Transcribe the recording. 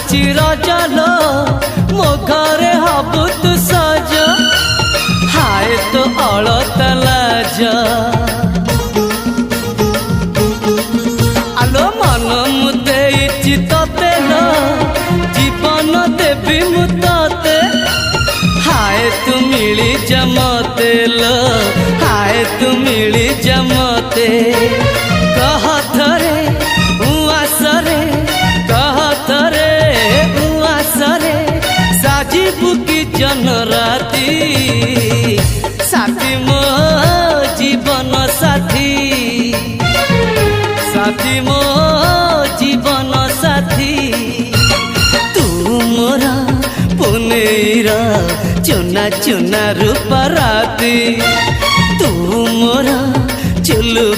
आसुची रजलो मो घरे हबु तू सज हाय तो अलता लाज आलो मन मुदे चितते लो जीवन देवी मुते हाय तू मिली जमते लो हाय तू मिली जमते कह थरे उआसरे कह थरे उआसरे साजिबु की जन राती साथी मो जीवन साथी साथी मो जीवन साथी तू मोरा पुनेरा चुना चुना रूपा राती तू मोरा चुलू